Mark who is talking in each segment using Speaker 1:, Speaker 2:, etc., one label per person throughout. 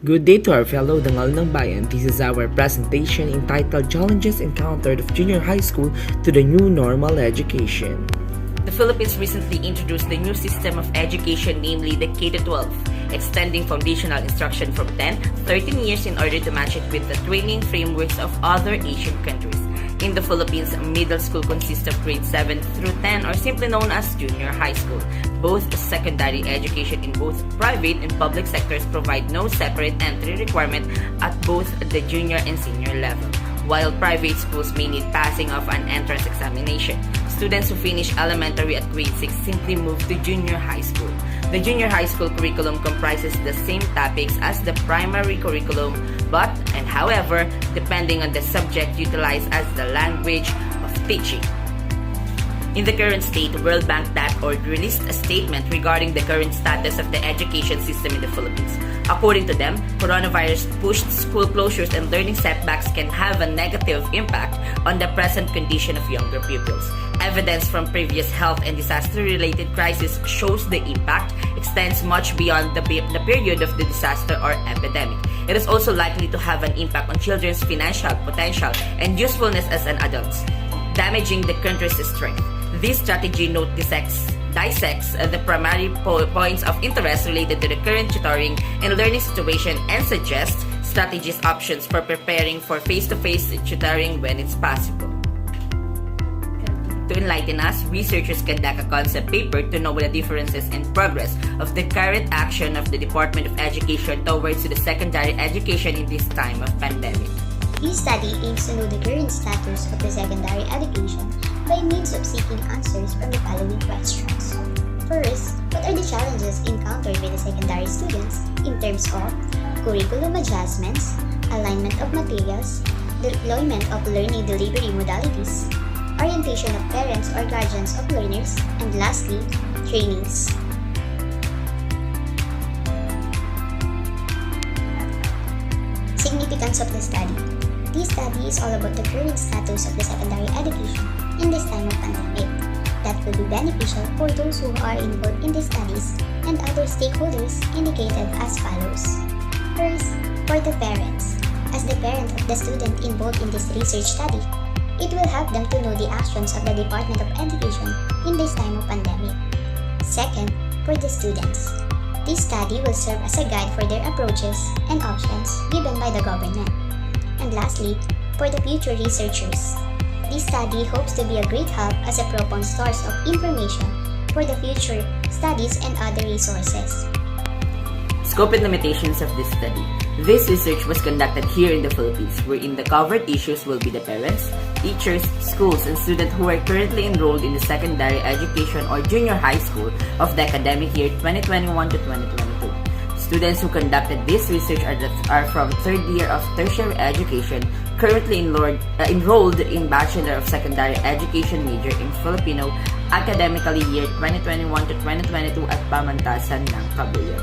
Speaker 1: Good day to our fellow Dangal ng Bayan. This is our presentation entitled Challenges Encountered of Junior High School to the New Normal Education.
Speaker 2: The Philippines recently introduced the new system of education, namely the K-12, extending foundational instruction from 10 to 13 years in order to match it with the training frameworks of other Asian countries. In the Philippines, middle school consists of grades 7 through 10, or simply known as junior high school. Both secondary education in both private and public sectors provide no separate entry requirement at both the junior and senior level, while private schools may need passing of an entrance examination. Students who finish elementary at grade 6 simply move to junior high school. The junior high school curriculum comprises the same topics as the primary curriculum, but, and however, depending on the subject utilized as the language of teaching. In the current state, WorldBank.org released a statement regarding the current status of the education system in the Philippines. According to them, coronavirus-pushed school closures and learning setbacks can have a negative impact on the present condition of younger pupils. Evidence from previous health and disaster-related crises shows the impact extends much beyond the period of the disaster or epidemic. It is also likely to have an impact on children's financial potential and usefulness as an adults, damaging the country's strength. This strategy note dissects the primary points of interest related to the current tutoring and learning situation and suggests strategies options for preparing for face-to-face tutoring when it's possible. To enlighten us, researchers conduct a concept paper to know the differences in progress of the current action of the Department of Education towards the secondary education in this time of pandemic.
Speaker 3: This study aims to know the current status of the secondary education by means of seeking answers from the following questions. First, what are the challenges encountered by the secondary students in terms of curriculum adjustments, alignment of materials, deployment of learning delivery modalities, orientation of parents or guardians of learners, and lastly, trainings. Significance of the study. This study is all about the current status of the secondary education in this time of pandemic that will be beneficial for those who are involved in the studies and other stakeholders indicated as follows. First, for the parents. As the parent of the student involved in this research study, it will help them to know the actions of the Department of Education in this time of pandemic. Second, for the students. This study will serve as a guide for their approaches and options given by the government. And lastly, for the future researchers. This study hopes to be a great help as a profound source of information for the future studies and other resources.
Speaker 2: Scope and limitations of this study. This research was conducted here in the Philippines, wherein the covered issues will be the parents, teachers, schools, and students who are currently enrolled in the secondary education or junior high school of the academic year 2021 to 2022. Students who conducted this research are from third year of tertiary education, currently enrolled in Bachelor of Secondary Education major in Filipino, academically year 2021 to 2022 at Pamantasan ng Caballero.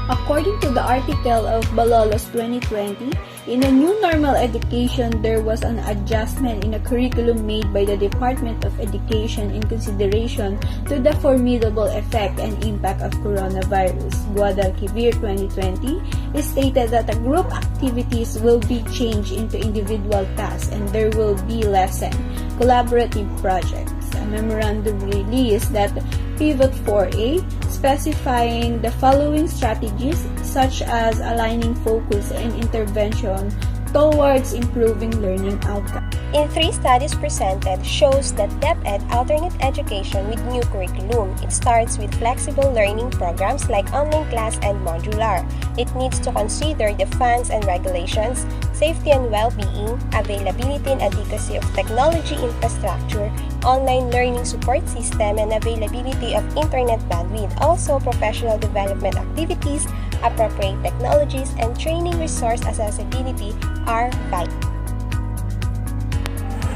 Speaker 4: According to the article of Balolos 2020, in a new normal education, there was an adjustment in the curriculum made by the Department of Education in consideration to the formidable effect and impact of coronavirus. Guadalquivir 2020 is stated that the group activities will be changed into individual tasks and there will be lesson collaborative projects. A memorandum released that Pivot 4A specifying the following strategies such as aligning focus and intervention towards improving learning outcomes.
Speaker 5: In 3 studies presented shows that DepEd alternate education with new curriculum. It starts with flexible learning programs like online class and modular. It needs to consider the funds and regulations, safety and well-being, availability and adequacy of technology infrastructure, online learning support system, and availability of internet bandwidth. Also, professional development activities, appropriate technologies, and training resource accessibility are vital.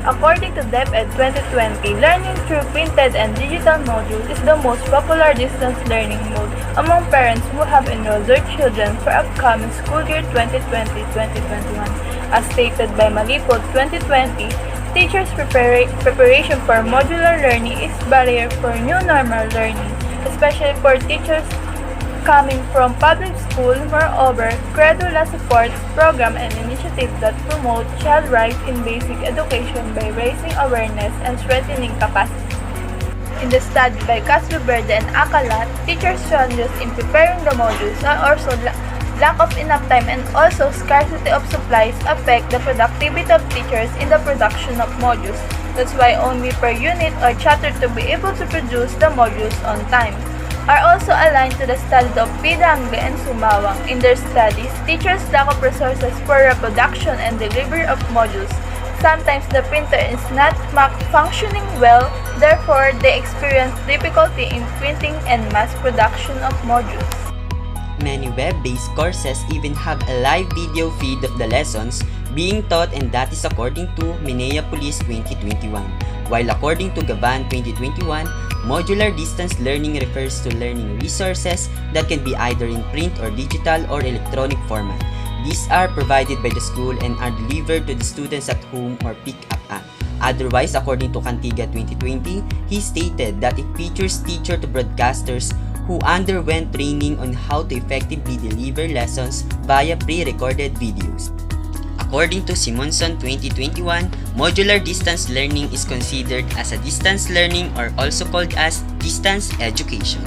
Speaker 6: According to DepEd 2020, learning through printed and digital modules is the most popular distance learning mode among parents who have enrolled their children for upcoming school year 2020-2021. As stated by Malipod 2020, teachers' preparation for modular learning is barrier for new normal learning, especially for teachers Coming from public school, moreover, Credula supports programs and initiatives that promote child rights in basic education by raising awareness and strengthening capacity. In the study by Castro Verde and Acalat, teachers' challenges in preparing the modules are also lack of enough time and also scarcity of supplies affect the productivity of teachers in the production of modules. That's why only per unit or chapter to be able to produce the modules on time. Are also aligned to the studies of Pidangle and Sumawang. In their studies, teachers lack of resources for reproduction and delivery of modules. Sometimes the printer is not functioning well, therefore they experience difficulty in printing and mass production of modules.
Speaker 7: Many web-based courses even have a live video feed of the lessons being taught, and that is according to Minneapolis 2021. While according to Gavan 2021, modular distance learning refers to learning resources that can be either in print or digital or electronic format. These are provided by the school and are delivered to the students at home or pick up at. Otherwise, according to Cantiga 2020, he stated that it features teacher to broadcasters who underwent training on how to effectively deliver lessons via pre-recorded videos. According to Simonson 2021, modular distance learning is considered as a distance learning or also called as distance education.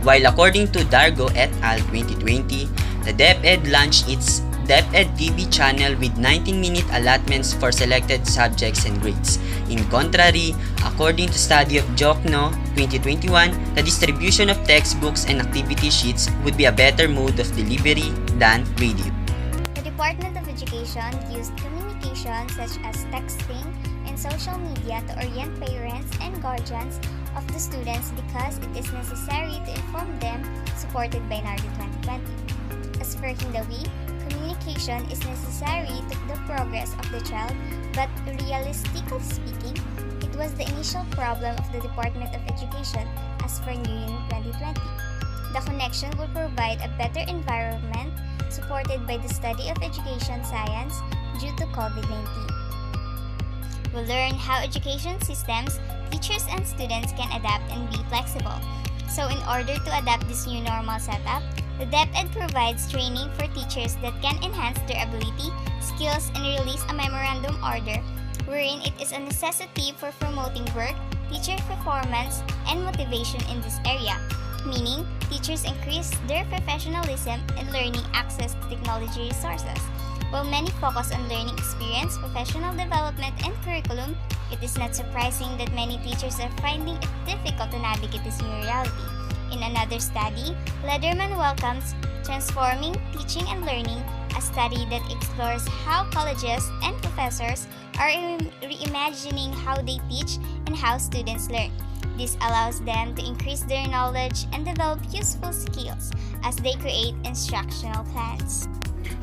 Speaker 7: While according to Dargo et al. 2020, the DepEd launched its DepEd TV channel with 19-minute allotments for selected subjects and grades. In contrary, according to study of Jokno 2021, the distribution of textbooks and activity sheets would be a better mode of delivery than radio.
Speaker 3: The Department of Education used communication such as texting and social media to orient parents and guardians of the students because it is necessary to inform them, supported by NARDO 2020. As for Hindawi, communication is necessary to the progress of the child, but realistically speaking, it was the initial problem of the Department of Education as for New Year 2020. The connection will provide a better environment supported by the study of education science due to COVID-19. We'll learn how education systems, teachers, and students can adapt and be flexible. So in order to adapt this new normal setup, the DepEd provides training for teachers that can enhance their ability, skills, and release a memorandum order wherein it is a necessity for promoting work, teacher performance, and motivation in this area, meaning teachers increase their professionalism and learning access to technology resources. While many focus on learning experience, professional development, and curriculum, it is not surprising that many teachers are finding it difficult to navigate this new reality. In another study, Lederman welcomes Transforming Teaching and Learning, a study that explores how colleges and professors are reimagining how they teach and how students learn. This allows them to increase their knowledge and develop useful skills as they create instructional plans.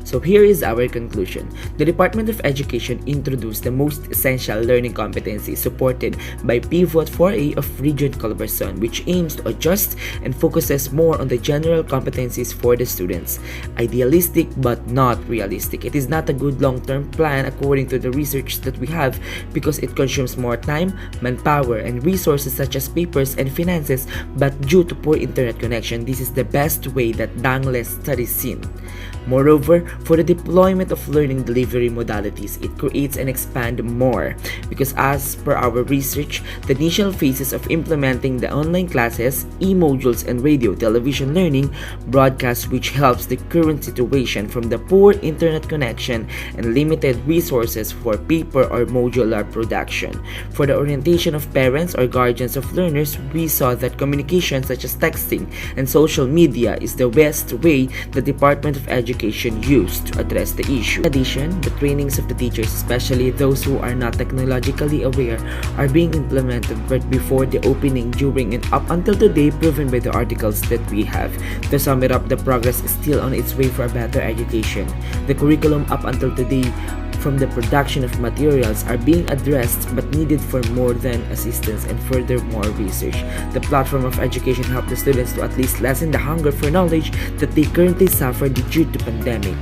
Speaker 1: So here is our conclusion. The Department of Education introduced the most essential learning competencies supported by Pivot 4A of Region Calabarzon, which aims to adjust and focuses more on the general competencies for the students. Idealistic but not realistic. It is not a good long-term plan according to the research that we have because it consumes more time, manpower, and resources such as papers and finances, but due to poor internet connection, this is the best way that Dangle studies seen. Moreover, for the deployment of learning delivery modalities, it creates and expands more because as per our research, the initial phases of implementing the online classes, e-modules, and radio television learning broadcast which helps the current situation from the poor internet connection and limited resources for paper or modular production. For the orientation of parents or guardians of learners, we saw that communication such as texting and social media is the best way the Department of Education used to address the issue. In addition, the trainings of the teachers, especially those who are not technologically aware, are being implemented right before the opening, during, and up until today, proven by the articles that we have. To sum it up, the progress is still on its way for a better education. The curriculum up until today from the production of materials are being addressed but needed for more than assistance and furthermore research. The platform of education helped the students to at least lessen the hunger for knowledge that they currently suffer due to pandemic.